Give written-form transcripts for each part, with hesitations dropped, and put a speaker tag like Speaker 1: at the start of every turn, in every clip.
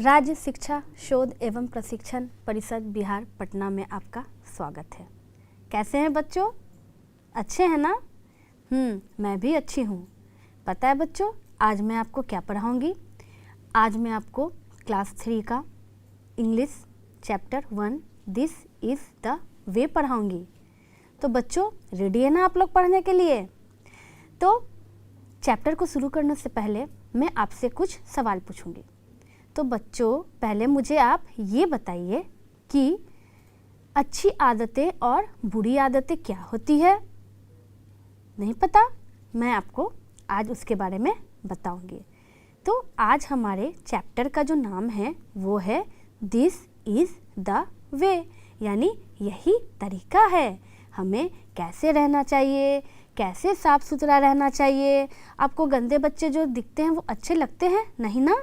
Speaker 1: राज्य शिक्षा शोध एवं प्रशिक्षण परिषद बिहार पटना में आपका स्वागत है। कैसे हैं बच्चों? अच्छे हैं ना? मैं भी अच्छी हूँ। पता है बच्चों, आज मैं आपको क्या पढ़ाऊँगी? आज मैं आपको क्लास 3 का English chapter 1 this is the way पढ़ाऊँगी। तो बच्चों रेडी है ना आप लोग पढ़ने के लिए? तो चैप्टर को शुरू करने से पहले मैं आपसे कुछ सवाल पूछूंगी। तो बच्चों पहले मुझे आप ये बताइए कि अच्छी आदतें और बुरी आदतें क्या होती है? नहीं पता? मैं आपको आज उसके बारे में बताऊंगी। तो आज हमारे चैप्टर का जो नाम है वो है दिस इज़ द वे, यानी यही तरीका है। हमें कैसे रहना चाहिए, कैसे साफ़ सुथरा रहना चाहिए। आपको गंदे बच्चे जो दिखते हैं वो अच्छे लगते हैं? नहीं ना?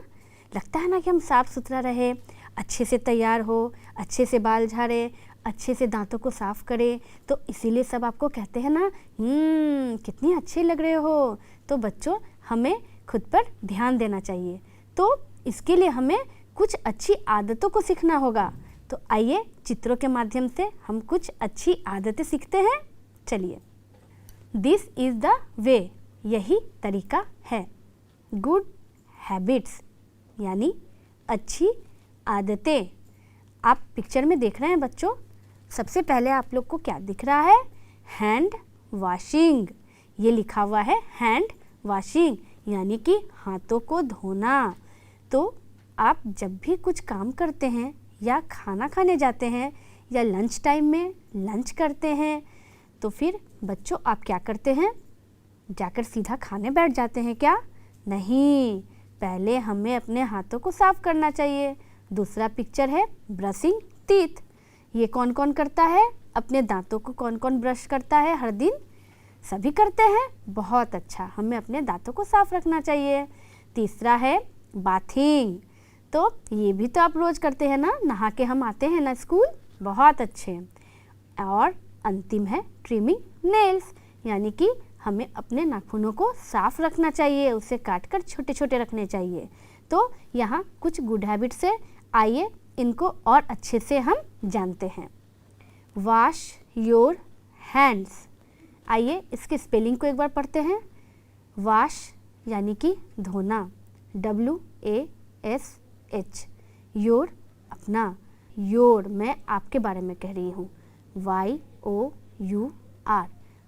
Speaker 1: लगता है ना कि हम साफ़ सुथरा रहे, अच्छे से तैयार हो, अच्छे से बाल झाड़े, अच्छे से दांतों को साफ़ करें। तो इसीलिए सब आपको कहते हैं ना, कितनी अच्छे लग रहे हो। तो बच्चों हमें खुद पर ध्यान देना चाहिए। तो इसके लिए हमें कुछ अच्छी आदतों को सीखना होगा। तो आइए चित्रों के माध्यम से हम कुछ अच्छी आदतें सीखते हैं। चलिए, दिस इज़ द वे, यही तरीका है। गुड हैबिट्स यानी अच्छी आदतें। आप पिक्चर में देख रहे हैं बच्चों। सबसे पहले आप लोग को क्या दिख रहा है? Hand washing. ये लिखा हुआ है हैंड वॉशिंग, यानी कि हाथों को धोना। तो आप जब भी कुछ काम करते हैं या खाना खाने जाते हैं या लंच टाइम में लंच करते हैं, तो फिर बच्चों आप क्या करते हैं? जाकर सीधा खाने बैठ जाते हैं क्या? नहीं, पहले हमें अपने हाथों को साफ करना चाहिए। दूसरा पिक्चर है ब्रशिंग टीथ। ये कौन कौन करता है? अपने दांतों को कौन कौन ब्रश करता है हर दिन? सभी करते हैं। बहुत अच्छा, हमें अपने दांतों को साफ रखना चाहिए। तीसरा है बाथिंग। तो ये भी तो आप रोज़ करते हैं ना, नहा के हम आते हैं ना स्कूल। बहुत अच्छे। और अंतिम है ट्रिमिंग नेल्स, यानी कि हमें अपने नाखूनों को साफ रखना चाहिए, उसे काटकर छोटे छोटे रखने चाहिए। तो यहाँ कुछ गुड हैबिट्स है, आइए इनको और अच्छे से हम जानते हैं। Wash your hands. आइए इसके स्पेलिंग को एक बार पढ़ते हैं। वॉश यानी कि धोना, WASH। योर अपना, योर मैं आपके बारे में कह रही हूँ, YOUR।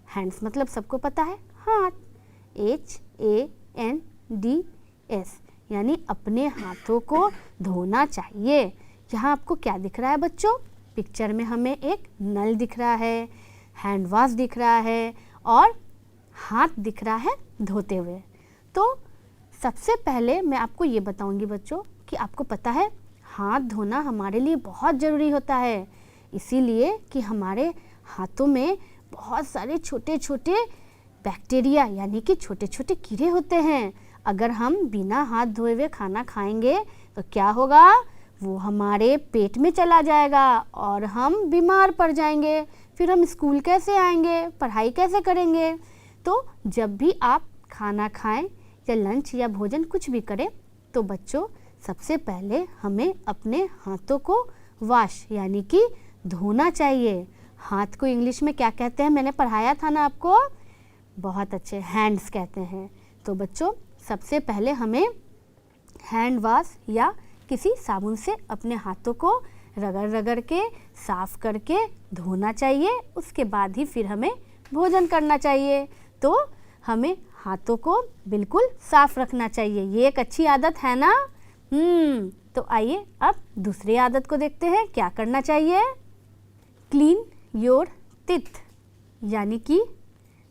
Speaker 1: हैंड्स मतलब सबको पता है हाथ, HANDS, यानी अपने हाथों को धोना चाहिए। यहाँ आपको क्या दिख रहा है बच्चों? पिक्चर में हमें एक नल दिख रहा है, हैंड वॉश दिख रहा है और हाथ दिख रहा है धोते हुए। तो सबसे पहले मैं आपको ये बताऊंगी बच्चों कि आपको पता है हाथ धोना हमारे लिए बहुत ज़रूरी होता है। इसीलिए कि हमारे हाथों में बहुत सारे छोटे छोटे बैक्टीरिया यानी कि छोटे छोटे कीड़े होते हैं। अगर हम बिना हाथ धोए हुए खाना खाएंगे तो क्या होगा? वो हमारे पेट में चला जाएगा और हम बीमार पड़ जाएंगे। फिर हम स्कूल कैसे आएंगे, पढ़ाई कैसे करेंगे? तो जब भी आप खाना खाएं या लंच या भोजन कुछ भी करें, तो बच्चों सबसे पहले हमें अपने हाथों को वॉश यानी कि धोना चाहिए। हाथ को इंग्लिश में क्या कहते हैं? मैंने पढ़ाया था ना आपको। बहुत अच्छे, हैंड्स कहते हैं। तो बच्चों सबसे पहले हमें हैंड वॉश या किसी साबुन से अपने हाथों को रगड़ रगड़ के साफ करके धोना चाहिए। उसके बाद ही फिर हमें भोजन करना चाहिए। तो हमें हाथों को बिल्कुल साफ रखना चाहिए। ये एक अच्छी आदत है ना? तो आइए अब दूसरी आदत को देखते हैं। क्या करना चाहिए? क्लीन योर टीथ, यानी कि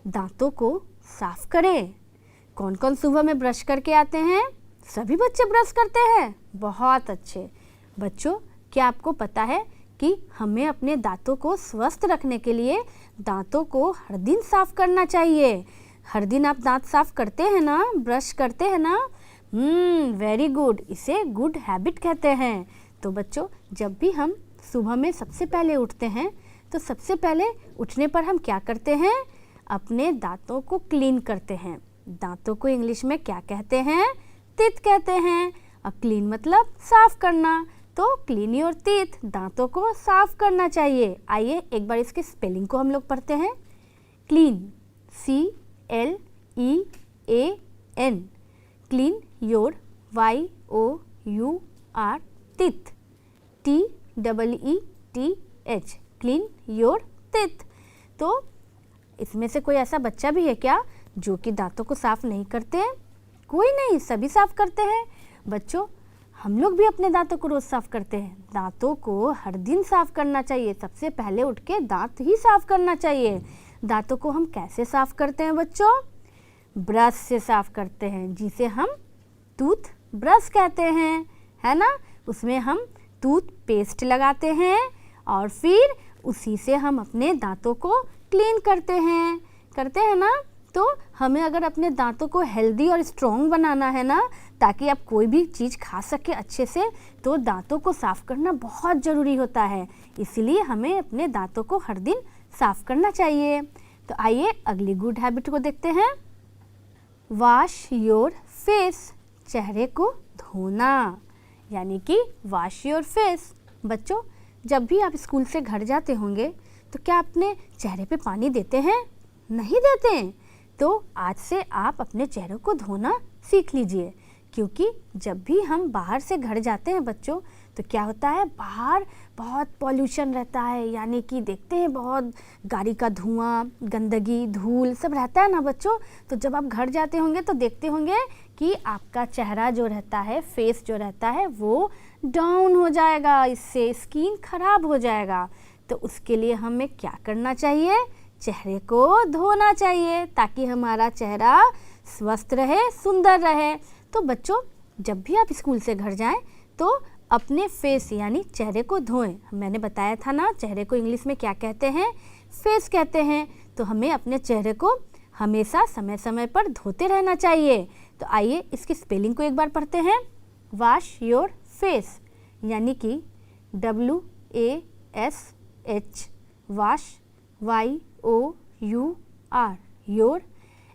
Speaker 1: दांतों को साफ करें। कौन कौन सुबह में ब्रश करके आते हैं? सभी बच्चे ब्रश करते हैं। बहुत अच्छे। बच्चों क्या आपको पता है कि हमें अपने दांतों को स्वस्थ रखने के लिए दांतों को हर दिन साफ करना चाहिए? हर दिन आप दांत साफ करते हैं ना, ब्रश करते हैं ना? वेरी गुड, इसे गुड हैबिट कहते हैं। तो बच्चों जब भी हम सुबह में सबसे पहले उठते हैं तो सबसे पहले उठने पर हम क्या करते हैं? अपने दांतों को क्लीन करते हैं। दांतों को इंग्लिश में क्या कहते हैं? टीथ कहते हैं। और क्लीन मतलब साफ करना, तो क्लीन योर टीथ, दांतों को साफ करना चाहिए। आइए एक बार इसके स्पेलिंग को हम लोग पढ़ते हैं। Clean, CLEAN, clean your, YOUR, teeth, TEETH, clean your teeth. तो इसमें से कोई ऐसा बच्चा भी है क्या जो कि दांतों को साफ नहीं करते हैं? कोई नहीं, सभी साफ करते हैं। बच्चों, हम लोग भी अपने दांतों को रोज साफ करते हैं। दांतों को हर दिन साफ करना चाहिए। सबसे पहले उठ के दांत ही साफ करना चाहिए। दांतों को हम कैसे साफ करते हैं बच्चों? ब्रश से साफ करते हैं, जिसे हम टूथ ब्रश कहते हैं, है ना। उसमें हम टूथ पेस्ट लगाते हैं और फिर उसी से हम अपने दांतों को क्लीन करते हैं ना। तो हमें अगर अपने दांतों को हेल्दी और स्ट्रॉन्ग बनाना है ना, ताकि आप कोई भी चीज़ खा सके अच्छे से, तो दांतों को साफ़ करना बहुत ज़रूरी होता है। इसीलिए हमें अपने दांतों को हर दिन साफ़ करना चाहिए। तो आइए अगली गुड हैबिट को देखते हैं। वॉश योर फेस, चेहरे को धोना, यानी कि वॉश योर फेस। बच्चों, जब भी आप स्कूल से घर जाते होंगे तो क्या अपने चेहरे पे पानी देते हैं? नहीं देते हैं। तो आज से आप अपने चेहरे को धोना सीख लीजिए, क्योंकि जब भी हम बाहर से घर जाते हैं बच्चों, तो क्या होता है, बाहर बहुत पॉल्यूशन रहता है, यानी कि देखते हैं बहुत गाड़ी का धुआं, गंदगी, धूल सब रहता है ना बच्चों। तो जब आप घर जाते होंगे तो देखते होंगे कि आपका चेहरा जो रहता है, फेस जो रहता है, वो डाउन हो जाएगा, इससे स्किन खराब हो जाएगा। तो उसके लिए हमें क्या करना चाहिए? चेहरे को धोना चाहिए, ताकि हमारा चेहरा स्वस्थ रहे, सुंदर रहे। तो बच्चों, जब भी आप स्कूल से घर जाएं तो अपने फेस यानी चेहरे को धोएं। मैंने बताया था ना, चेहरे को इंग्लिश में क्या कहते हैं? फेस कहते हैं। तो हमें अपने चेहरे को हमेशा समय समय पर धोते रहना चाहिए। तो आइए इसकी स्पेलिंग को एक बार पढ़ते हैं। वॉश योर फेस, यानी कि WASH, wash, YOUR, your,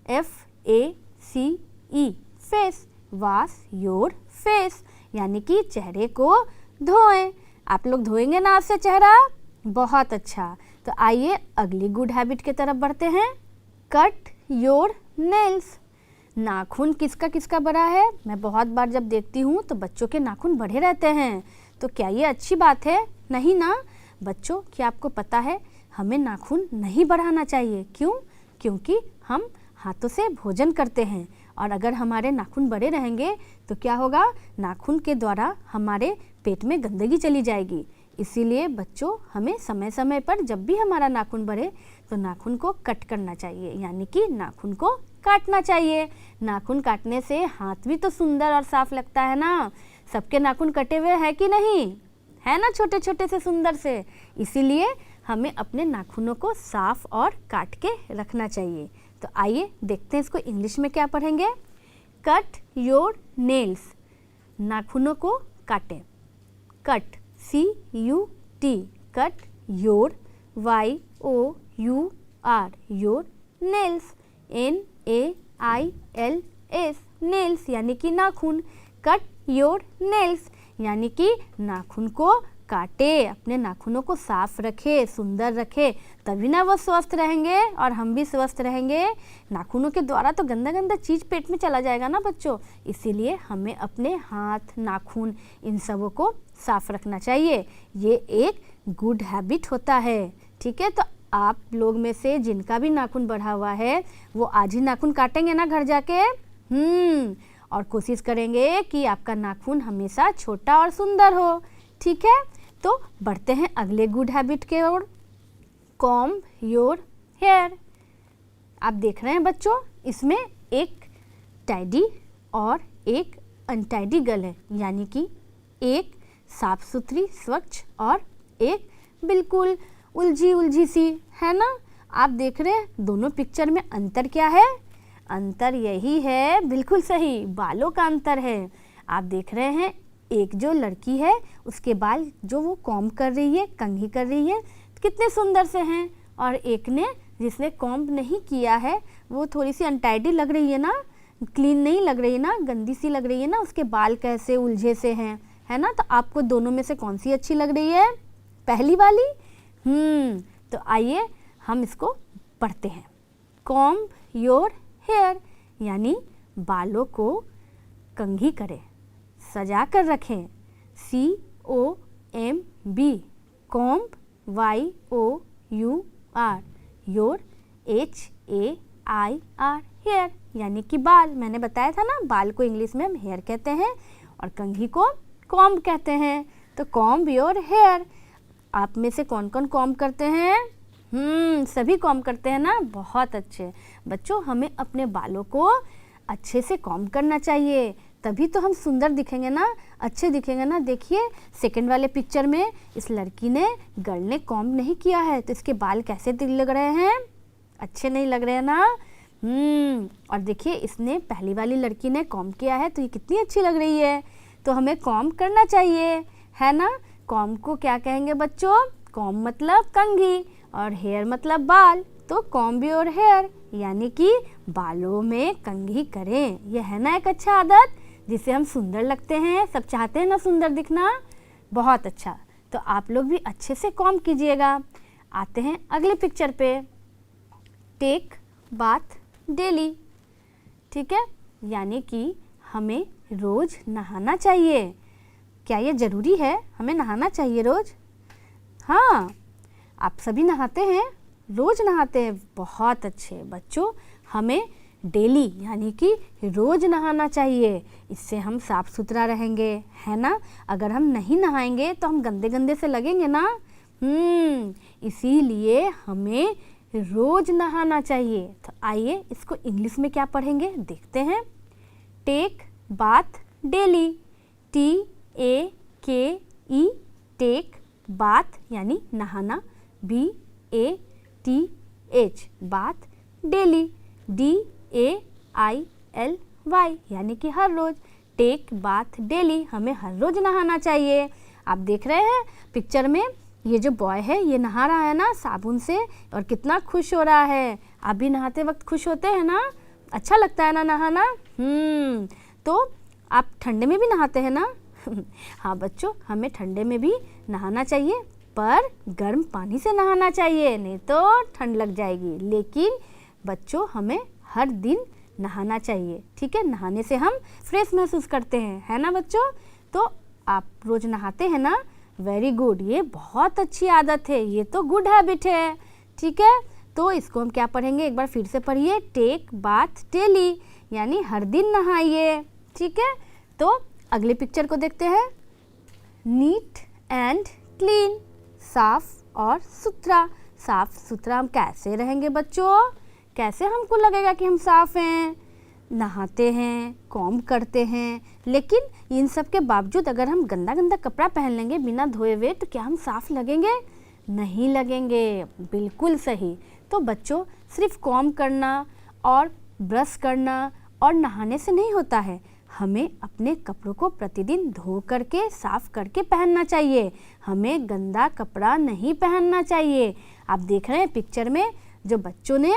Speaker 1: FACE, face, wash your face, यानी कि चेहरे को धोएं। आप लोग धोएंगे ना आज से चेहरा? बहुत अच्छा। तो आइए अगली गुड हैबिट की तरफ बढ़ते हैं। कट योर नेल्स, नाखून किसका किसका बड़ा है? मैं बहुत बार जब देखती हूँ तो बच्चों के नाखून बढ़े रहते हैं। तो क्या ये अच्छी बात है? नहीं ना। बच्चों, क्या आपको पता है, हमें नाखून नहीं बढ़ाना चाहिए। क्यों? क्योंकि हम हाथों से भोजन करते हैं, और अगर हमारे नाखून बड़े रहेंगे तो क्या होगा, नाखून के द्वारा हमारे पेट में गंदगी चली जाएगी। इसीलिए बच्चों, हमें समय समय पर जब भी हमारा नाखून बढ़े तो नाखून को कट करना चाहिए, यानी कि नाखून को काटना चाहिए। नाखून काटने से हाथ भी तो सुंदर और साफ लगता है ना। सबके नाखून कटे हुए हैं कि नहीं? है ना, छोटे छोटे से सुंदर से। इसीलिए हमें अपने नाखूनों को साफ और काट के रखना चाहिए। तो आइए देखते हैं इसको इंग्लिश में क्या पढ़ेंगे। कट योर नेल्स, नाखूनों को काटें। Cut, CUT, cut, your, YOUR, your, nails, NAILS, nails, यानी कि नाखून। कट योर नेल्स, यानी कि नाखून को काटे, अपने नाखूनों को साफ रखे, सुंदर रखे, तभी ना वो स्वस्थ रहेंगे और हम भी स्वस्थ रहेंगे। नाखूनों के द्वारा तो गंदा गंदा चीज़ पेट में चला जाएगा ना बच्चों। इसीलिए हमें अपने हाथ, नाखून, इन सबों को साफ रखना चाहिए। ये एक गुड हैबिट होता है। ठीक है, तो आप लोग में से जिनका भी नाखून बढ़ा हुआ है वो आज ही नाखून काटेंगे ना घर जाके। और कोशिश करेंगे कि आपका नाखून हमेशा छोटा और सुंदर हो। ठीक है, तो बढ़ते हैं अगले गुड हैबिट के ओर। Comb your hair. आप देख रहे हैं बच्चों, इसमें एक टाइडी और एक अनटाइडी गर्ल है, यानी कि एक साफ सुथरी स्वच्छ और एक बिल्कुल उलझी उलझी सी, है ना। आप देख रहे हैं दोनों पिक्चर में अंतर क्या है? अंतर यही है, बिल्कुल सही, बालों का अंतर है। आप देख रहे हैं एक जो लड़की है उसके बाल जो वो कॉम्ब कर रही है, कंघी कर रही है, कितने सुंदर से हैं, और एक ने जिसने कॉम्ब नहीं किया है वो थोड़ी सी अनटाइडी लग रही है ना। क्लीन नहीं लग रही है ना, गंदी सी लग रही है ना, उसके बाल कैसे उलझे से हैं, है ना। तो आपको दोनों में से कौन सी अच्छी लग रही है? पहली वाली। तो आइए हम इसको पढ़ते हैं। कॉम्ब योर हेयर यानी बालों को कंघी करें, सजा कर रखें। COMB comb YOUR your HAIR hair यानी कि बाल। मैंने बताया था ना, बाल को इंग्लिश में हम हेयर कहते हैं और कंघी को कॉम्ब कहते हैं। तो कॉम्ब योर हेयर। आप में से कौन कौन कॉम्ब करते हैं? सभी कॉम्ब करते हैं ना, बहुत अच्छे। बच्चों, हमें अपने बालों को अच्छे से कॉम्ब करना चाहिए, तभी तो हम सुंदर दिखेंगे ना, अच्छे दिखेंगे ना। देखिए सेकंड वाले पिक्चर में इस लड़की ने, गर्ल ने कॉम्ब नहीं किया है, तो इसके बाल कैसे लग रहे हैं? अच्छे नहीं लग रहे हैं ना। और देखिए इसने, पहली वाली लड़की ने कॉम्ब किया है, तो ये कितनी अच्छी लग रही है। तो हमें कॉम्ब करना चाहिए, है ना। कॉम्ब को क्या कहेंगे बच्चों? कॉम्ब मतलब कंघी और हेयर मतलब बाल। तो कॉम्ब योर हेयर यानी कि बालों में कंघी करें। यह है ना एक अच्छा आदत जिससे हम सुंदर लगते हैं। सब चाहते हैं ना सुंदर दिखना। बहुत अच्छा। तो आप लोग भी अच्छे से कॉम्ब कीजिएगा। आते हैं अगले पिक्चर पे। टेक बाथ डेली, ठीक है, यानी कि हमें रोज़ नहाना चाहिए। क्या ये ज़रूरी है? हमें नहाना चाहिए रोज़? हाँ, आप सभी नहाते हैं, रोज़ नहाते हैं। बहुत अच्छे बच्चों, हमें डेली यानी कि रोज़ नहाना चाहिए। इससे हम साफ़ सुथरा रहेंगे, है ना। अगर हम नहीं नहाएंगे तो हम गंदे गंदे से लगेंगे ना। इसीलिए हमें रोज़ नहाना चाहिए। तो आइए इसको इंग्लिश में क्या पढ़ेंगे देखते हैं। Take bath daily, TAKE take bath यानी नहाना, BATH बाथ, डेली DAILY यानी कि हर रोज़। टेक बाथ डेली, हमें हर रोज़ नहाना चाहिए। आप देख रहे हैं पिक्चर में, ये जो बॉय है ये नहा रहा है ना साबुन से, और कितना खुश हो रहा है। आप भी नहाते वक्त खुश होते हैं ना? अच्छा लगता है ना नहाना? तो आप ठंडे में भी नहाते हैं ना? हाँ बच्चों, हमें ठंडे में भी नहाना चाहिए, पर गर्म पानी से नहाना चाहिए, नहीं तो ठंड लग जाएगी। लेकिन बच्चों, हमें हर दिन नहाना चाहिए, ठीक है। नहाने से हम फ्रेश महसूस करते हैं, है ना बच्चों। तो आप रोज़ नहाते हैं ना? वेरी गुड, ये बहुत अच्छी आदत है, ये तो गुड हैबिट है, ठीक है। तो इसको हम क्या पढ़ेंगे? एक बार फिर से पढ़िए। टेक बाथ डेली यानी हर दिन नहाइए, ठीक है। तो अगले पिक्चर को देखते हैं। नीट एंड क्लीन, साफ और सुथरा। साफ सुथरा हम कैसे रहेंगे बच्चों? कैसे हमको लगेगा कि हम साफ हैं? नहाते हैं, कॉम्ब करते हैं, लेकिन इन सब के बावजूद अगर हम गंदा गंदा कपड़ा पहन लेंगे बिना धोए हुए, तो क्या हम साफ लगेंगे? नहीं लगेंगे। बिल्कुल सही। तो बच्चों, सिर्फ कॉम्ब करना और ब्रश करना और नहाने से नहीं होता है। हमें अपने कपड़ों को प्रतिदिन धो करके साफ करके पहनना चाहिए। हमें गंदा कपड़ा नहीं पहनना चाहिए। आप देख रहे हैं पिक्चर में जो बच्चों ने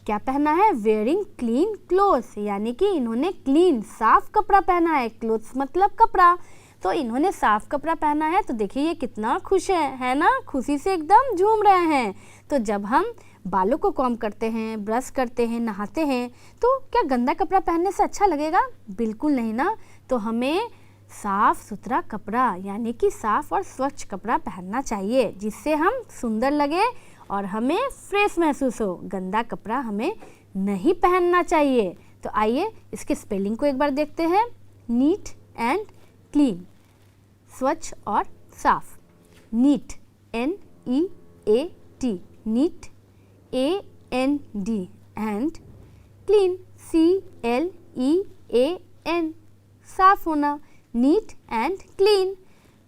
Speaker 1: क्या पहना है? वेयरिंग क्लीन क्लोथ्स, यानी कि इन्होंने क्लीन साफ कपड़ा पहना है। क्लोथ्स मतलब कपड़ा। तो इन्होंने साफ कपड़ा पहना है, तो देखिए ये कितना खुश है ना। खुशी से एकदम झूम रहे हैं। तो जब हम बालों को कॉम्ब करते हैं, ब्रश करते हैं, नहाते हैं, तो क्या गंदा कपड़ा पहनने से अच्छा लगेगा? बिल्कुल नहीं ना। तो हमें साफ़ सुथरा कपड़ा यानी कि साफ़ और स्वच्छ कपड़ा पहनना चाहिए, जिससे हम सुंदर लगे और हमें फ्रेश महसूस हो। गंदा कपड़ा हमें नहीं पहनना चाहिए। तो आइए इसके स्पेलिंग को एक बार देखते हैं। नीट एंड क्लीन, स्वच्छ और साफ। Neat, NEAT, neat, AND, and clean, CLEAN, साफ होना। Neat and clean.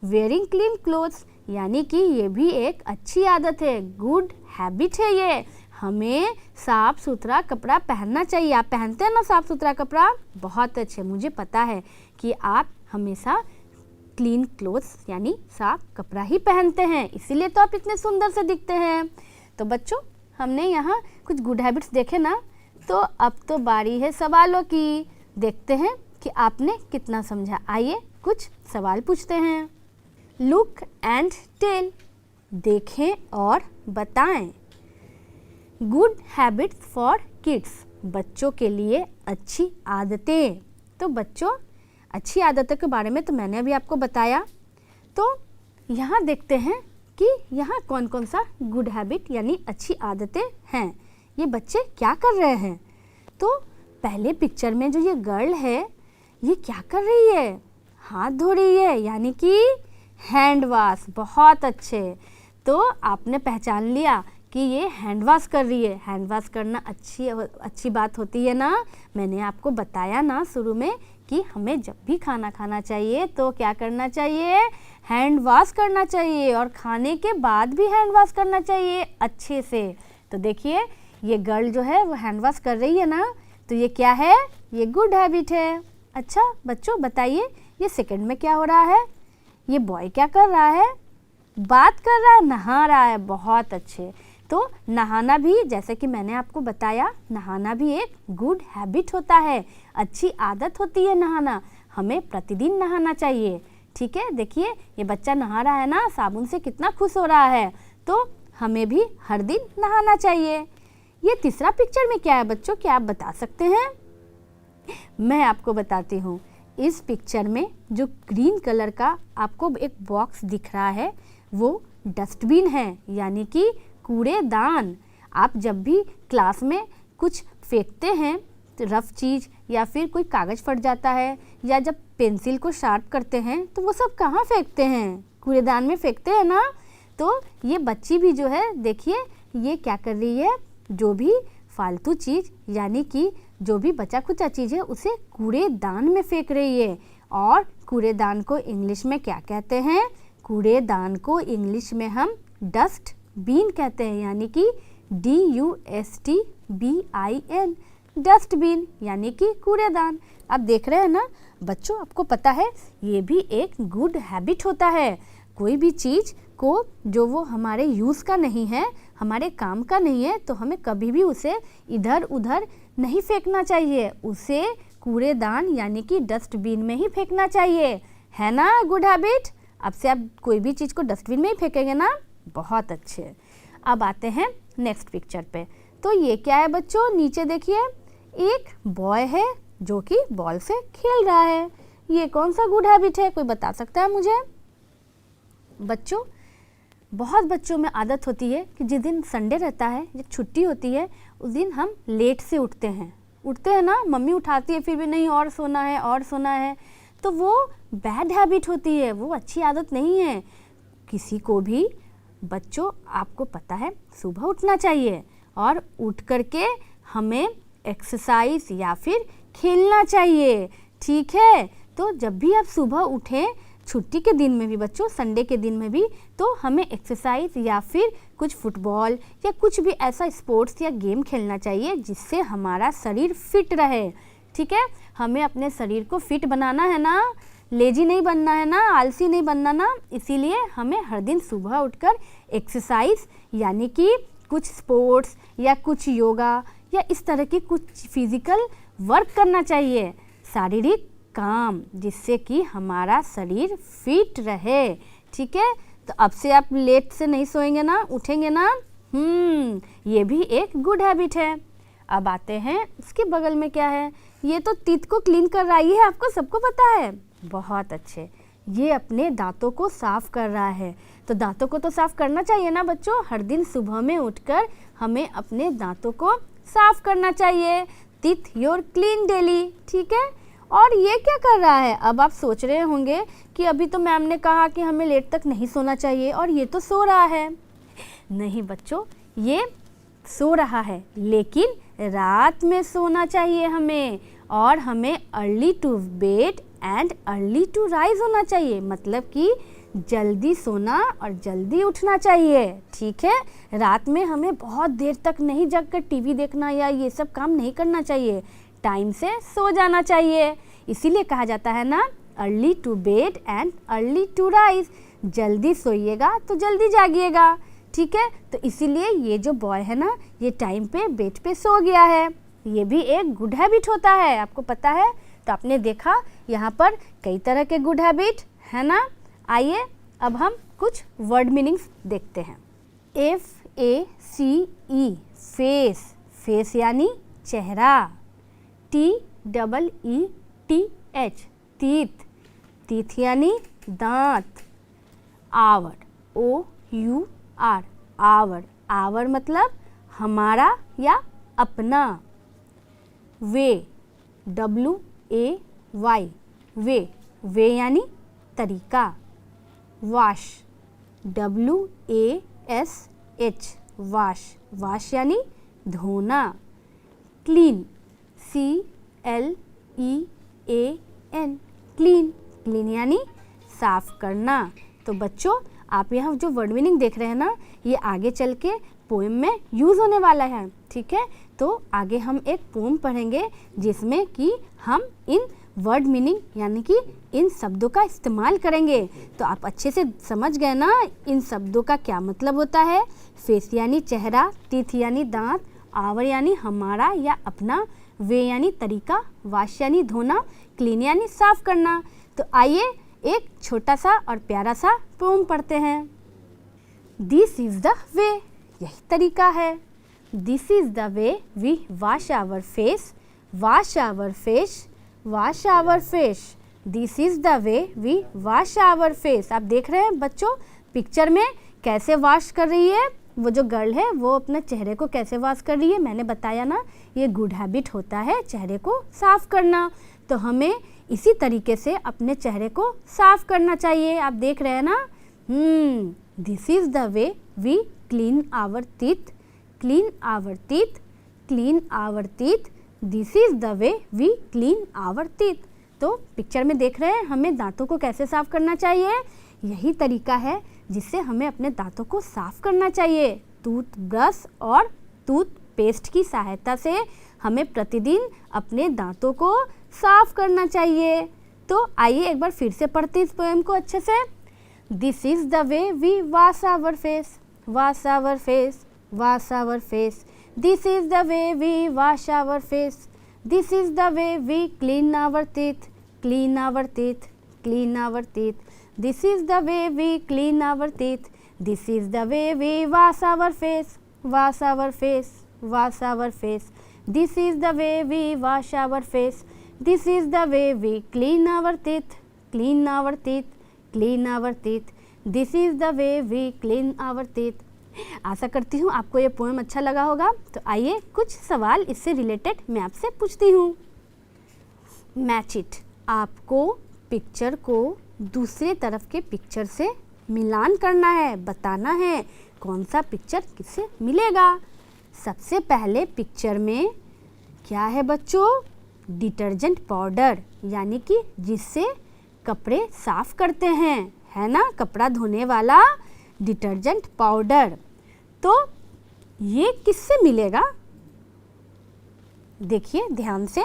Speaker 1: Wearing clean clothes, यानी कि ये भी एक अच्छी आदत है, गुड हैबिट है ये। हमें साफ़ सुथरा कपड़ा पहनना चाहिए। आप पहनते हैं ना साफ़ सुथरा कपड़ा? बहुत अच्छे, मुझे पता है कि आप हमेशा क्लीन क्लोथ्स यानी साफ कपड़ा ही पहनते हैं, इसीलिए तो आप इतने सुंदर से दिखते हैं। तो बच्चों, हमने यहाँ कुछ गुड हैबिट्स देखे ना। तो अब तो बारी है सवालों की। देखते हैं कि आपने कितना समझा। आइए कुछ सवाल पूछते हैं। लुक एंड टेल, देखें और बताएं। गुड हैबिट्स फॉर किड्स, बच्चों के लिए अच्छी आदतें। तो बच्चों, अच्छी आदतों के बारे में तो मैंने अभी आपको बताया। तो यहाँ देखते हैं कि यहाँ कौन कौन सा गुड हैबिट यानी अच्छी आदतें हैं। ये बच्चे क्या कर रहे हैं? तो पहले पिक्चर में जो ये गर्ल है, ये क्या कर रही है? हाथ धो रही है, यानी कि हैंड वॉश। बहुत अच्छे। तो आपने पहचान लिया कि ये हैंड वॉश कर रही है। हैंड वॉश करना अच्छी बात होती है ना। मैंने आपको बताया ना शुरू में कि हमें जब भी खाना खाना चाहिए तो क्या करना चाहिए? हैंड वॉश करना चाहिए, और खाने के बाद भी हैंड वॉश करना चाहिए अच्छे से। तो देखिए, ये गर्ल जो है वो हैंड वॉश कर रही है ना, तो ये क्या है? ये गुड हैबिट है। अच्छा बच्चों, बताइए ये सेकंड में क्या हो रहा है? ये बॉय क्या कर रहा है? बात कर रहा है, नहा रहा है। बहुत अच्छे। तो नहाना भी, जैसे कि मैंने आपको बताया, नहाना भी एक गुड हैबिट होता है, अच्छी आदत होती है नहाना। हमें प्रतिदिन नहाना चाहिए। ठीक है, देखिए ये बच्चा नहा रहा है ना, साबुन से कितना खुश हो रहा है। तो हमें भी हर दिन नहाना चाहिए। ये तीसरा पिक्चर में क्या है बच्चों, क्या आप बता सकते हैं? मैं आपको बताती हूँ। इस पिक्चर में जो ग्रीन कलर का आपको एक बॉक्स दिख रहा है, वो डस्टबिन है, यानी कि कूड़ेदान। आप जब भी क्लास में कुछ फेंकते हैं, तो रफ चीज़ या फिर कोई कागज़ फट जाता है, या जब पेंसिल को शार्प करते हैं, तो वो सब कहाँ फेंकते हैं? कूड़ेदान में फेंकते हैं ना। तो ये बच्ची भी जो है, देखिए ये क्या कर रही है? जो भी फालतू चीज़ यानी कि जो भी बचा खुचा चीज़ है, उसे कूड़ेदान में फेंक रही है। और कूड़ेदान को इंग्लिश में क्या कहते हैं? कूड़ेदान को इंग्लिश में हम डस्टबिन कहते हैं, यानी कि DUSTBIN, डस्टबिन यानी कि कूड़ेदान। आप देख रहे हैं ना बच्चों, आपको पता है ये भी एक गुड हैबिट होता है। कोई भी चीज़ को जो वो हमारे यूज़ का नहीं है, हमारे काम का नहीं है, तो हमें कभी भी उसे इधर उधर नहीं फेंकना चाहिए। उसे कूड़ेदान यानी कि डस्टबिन में ही फेंकना चाहिए, है ना गुड हैबिट? अब से आप कोई भी चीज़ को डस्टबिन में ही फेंकेंगे ना। बहुत अच्छे। अब आते हैं नेक्स्ट पिक्चर पे। तो ये क्या है बच्चों? नीचे देखिए, एक बॉय है जो कि बॉल से खेल रहा है। ये कौन सा गुड हैबिट है? कोई बता सकता है मुझे? बच्चों, बहुत बच्चों में आदत होती है कि जिस दिन संडे रहता है या छुट्टी होती है, उस दिन हम लेट से उठते हैं ना। मम्मी उठाती है फिर भी नहीं, और सोना है और सोना है। तो वो बैड हैबिट होती है, वो अच्छी आदत नहीं है। किसी को भी बच्चों, आपको पता है सुबह उठना चाहिए, और उठ करके हमें एक्सरसाइज या फिर खेलना चाहिए। ठीक है, तो जब भी आप सुबह उठें, छुट्टी के दिन में भी बच्चों, संडे के दिन में भी, तो हमें एक्सरसाइज या फिर कुछ फुटबॉल या कुछ भी ऐसा स्पोर्ट्स या गेम खेलना चाहिए जिससे हमारा शरीर फिट रहे। ठीक है, हमें अपने शरीर को फिट बनाना है ना, लेजी नहीं बनना है ना, आलसी नहीं बनना ना। इसीलिए हमें हर दिन सुबह उठकर एक्सरसाइज यानी कि कुछ स्पोर्ट्स या कुछ योगा या इस तरह की कुछ फिजिकल वर्क करना चाहिए, शारीरिक काम, जिससे कि हमारा शरीर फिट रहे। ठीक है, तो अब से आप लेट से नहीं सोएंगे ना, उठेंगे ना। ये भी एक गुड हैबिट है। अब आते हैं उसके बगल में क्या है? ये तो टीथ को क्लीन कर रही है, आपको सबको पता है। बहुत अच्छे। ये अपने दांतों को साफ कर रहा है। तो दांतों को तो साफ करना चाहिए ना बच्चों। हर दिन सुबह में उठकर हमें अपने दांतों को साफ करना चाहिए। Teeth your clean daily. ठीक है, और ये क्या कर रहा है? अब आप सोच रहे होंगे कि अभी तो मैम ने कहा कि हमें लेट तक नहीं सोना चाहिए, और ये तो सो रहा है। नहीं बच्चों, ये सो रहा है, लेकिन रात में सोना चाहिए हमें, और हमें early to bed and early to rise होना चाहिए। मतलब कि जल्दी सोना और जल्दी उठना चाहिए। ठीक है, रात में हमें बहुत देर तक नहीं जग कर टीवी देखना या ये सब काम नहीं करना चाहिए। टाइम से सो जाना चाहिए। इसीलिए कहा जाता है ना, early to bed and early to rise. जल्दी सोइएगा तो जल्दी जागिएगा। ठीक है, तो इसीलिए ये जो बॉय है ना, ये टाइम पे बेड पे सो गया है। ये भी एक गुड हैबिट होता है, आपको पता है। तो आपने देखा यहाँ पर कई तरह के गुड हैबिट है ना। आइए अब हम कुछ वर्ड मीनिंग्स देखते हैं। FACE फेस, फेस यानी चेहरा। TEETH तीत, तीत यानी दांत। आवर, OUR आवर, आवर मतलब हमारा या अपना। वे, WAY वे, वे यानी तरीका। वॉश, WASH वॉश, वॉश यानी धोना। क्लीन, CLEAN क्लीन, क्लीन यानी साफ करना। तो बच्चों आप यहाँ जो वर्ड मीनिंग देख रहे हैं ना, ये आगे चल के पोएम में यूज़ होने वाला है, ठीक है। तो आगे हम एक पोएम पढ़ेंगे जिसमें कि हम इन वर्ड मीनिंग यानी कि इन शब्दों का इस्तेमाल करेंगे। तो आप अच्छे से समझ गए ना इन शब्दों का क्या मतलब होता है। फेस यानी चेहरा, टीथ यानी दांत, आवर यानी हमारा या अपना, वे यानी तरीका, वॉश यानी धोना, क्लीन यानी साफ करना। तो आइए एक छोटा सा और प्यारा सा पोएम पढ़ते हैं। दिस इज द वे, यही तरीका है। This is the way we wash our face, wash our face, wash our face. This is the way we wash our face. आप देख रहे हैं बच्चों पिक्चर में कैसे वॉश कर रही है वो जो गर्ल है, वो अपने चेहरे को कैसे वॉश कर रही है। मैंने बताया ना ये गुड हैबिट होता है चेहरे को साफ करना। तो हमें इसी तरीके से अपने चेहरे को साफ करना चाहिए। आप देख रहे हैं ना। This is the way we clean our teeth, clean our teeth, clean our teeth. This is the way we clean our teeth. तो पिक्चर में देख रहे हैं हमें दांतों को कैसे साफ करना चाहिए। यही तरीका है जिससे हमें अपने दांतों को साफ करना चाहिए। टूथब्रश और टूथपेस्ट की सहायता से हमें प्रतिदिन अपने दांतों को साफ करना चाहिए। तो आइए एक बार फिर से पढ़ते इस पोएम को अच्छे से। This is the way we wash our face, wash our face, wash our face. This is the way we wash our face, this is the way we clean our teeth, clean our teeth, clean our teeth. This is the way we clean our teeth, this is the way we wash our face, wash our face, wash our face. This is the way we wash our face, this is the way we clean our teeth, clean our teeth, clean our teeth. This is the way we clean our teeth. आशा करती हूँ आपको ये poem अच्छा लगा होगा। तो आइए कुछ सवाल इससे रिलेटेड मैं आपसे पूछती हूँ। मैच इट, आपको पिक्चर को दूसरे तरफ के पिक्चर से मिलान करना है, बताना है कौन सा पिक्चर किससे मिलेगा। सबसे पहले पिक्चर में क्या है बच्चों, डिटर्जेंट पाउडर, यानी कि जिससे कपड़े साफ करते हैं, है ना, कपड़ा धोने वाला डिटर्जेंट पाउडर। तो ये किससे मिलेगा, देखिए ध्यान से।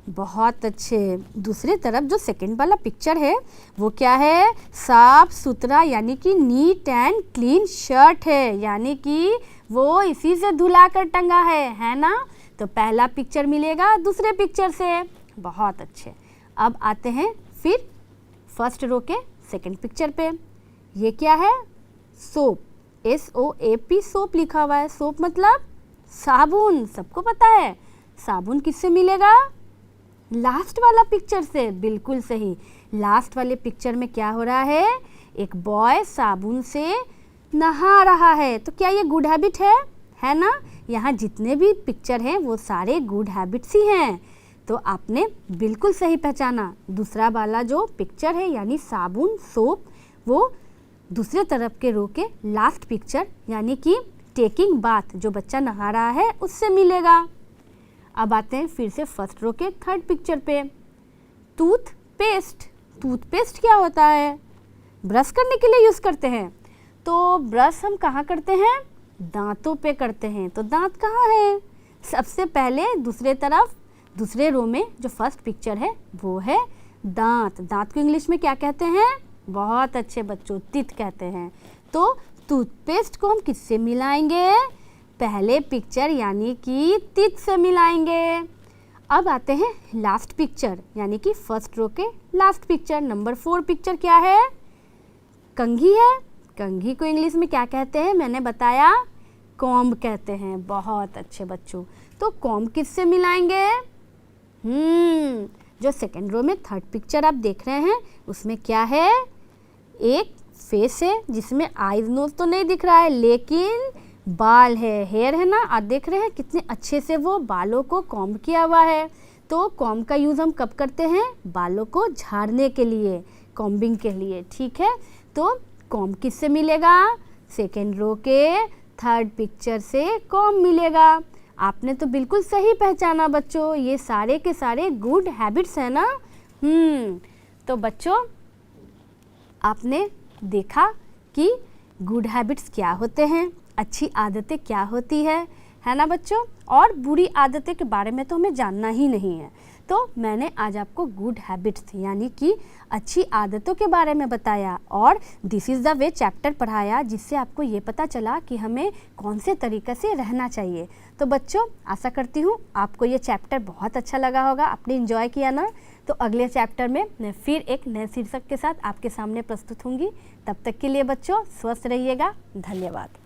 Speaker 1: बहुत अच्छे। दूसरी तरफ जो सेकंड वाला पिक्चर है वो क्या है, साफ सुथरा यानी कि नीट एंड क्लीन शर्ट है, यानी कि वो इसी से धुला कर टंगा है ना। तो पहला पिक्चर मिलेगा दूसरे पिक्चर से। बहुत अच्छे। अब आते हैं फिर फर्स्ट रो के सेकंड पिक्चर पे। ये क्या है, सोप, SOAP सोप लिखा हुआ है। सोप मतलब साबुन, सबको पता है। साबुन किससे मिलेगा, लास्ट वाला पिक्चर से। बिल्कुल सही। लास्ट वाले पिक्चर में क्या हो रहा है, एक बॉय साबुन से नहा रहा है। तो क्या ये गुड हैबिट है ना। यहाँ जितने भी पिक्चर हैं वो सारे गुड हैबिट्स ही हैं। तो आपने बिल्कुल सही पहचाना। दूसरा वाला जो पिक्चर है यानी साबुन, सोप, वो दूसरे तरफ के रो के लास्ट पिक्चर यानी कि टेकिंग बाथ, जो बच्चा नहा रहा है उससे मिलेगा। अब आते हैं फिर से फर्स्ट रो के थर्ड पिक्चर पे। टूथपेस्ट, टूथपेस्ट क्या होता है, ब्रश करने के लिए यूज़ करते हैं। तो ब्रश हम कहाँ करते हैं, दांतों पे करते हैं। तो दांत कहाँ है, सबसे पहले दूसरे तरफ दूसरे रो में जो फर्स्ट पिक्चर है वो है दांत। दांत को इंग्लिश में क्या कहते हैं, बहुत अच्छे बच्चों, टीथ कहते हैं। तो टूथपेस्ट को हम किससे मिलाएंगे, पहले पिक्चर यानी कि टीथ से मिलाएंगे। अब आते हैं लास्ट पिक्चर, यानी कि फर्स्ट रो के लास्ट पिक्चर। नंबर 4 पिक्चर क्या है? कंघी है। कंघी को इंग्लिश में क्या कहते हैं? मैंने बताया कॉम्ब कहते हैं। बहुत अच्छे बच्चों। तो कॉम्ब किससे मिलाएंगे? जो सेकंड रो में थर्ड पिक्चर आप देख रहे हैं उसमें क्या है? एक फेस है जिसमें आईज नोज तो नहीं दिख रहा है, लेकिन बाल है, हेयर है ना। आप देख रहे हैं कितने अच्छे से वो बालों को कॉम्ब किया हुआ है। तो कॉम्ब का यूज़ हम कब करते हैं? बालों को झाड़ने के लिए, कॉम्बिंग के लिए, ठीक है। तो कॉम्ब किससे मिलेगा? सेकेंड रो के थर्ड पिक्चर से कॉम्ब मिलेगा। आपने तो बिल्कुल सही पहचाना बच्चों, ये सारे के सारे गुड हैबिट्स हैं ना। तो बच्चों आपने देखा कि गुड हैबिट्स क्या होते हैं, अच्छी आदतें क्या होती है ना बच्चों। और बुरी आदतें के बारे में तो हमें जानना ही नहीं है। तो मैंने आज आपको गुड हैबिट्स यानी कि अच्छी आदतों के बारे में बताया और this is the way chapter पढ़ाया, जिससे आपको ये पता चला कि हमें कौन से तरीके से रहना चाहिए। तो बच्चों आशा करती हूँ आपको ये चैप्टर बहुत अच्छा लगा होगा, आपने एंजॉय किया ना। तो अगले चैप्टर में मैं फिर एक नए शीर्षक के साथ आपके सामने प्रस्तुत होंगी। तब तक के लिए बच्चों स्वस्थ रहिएगा। धन्यवाद।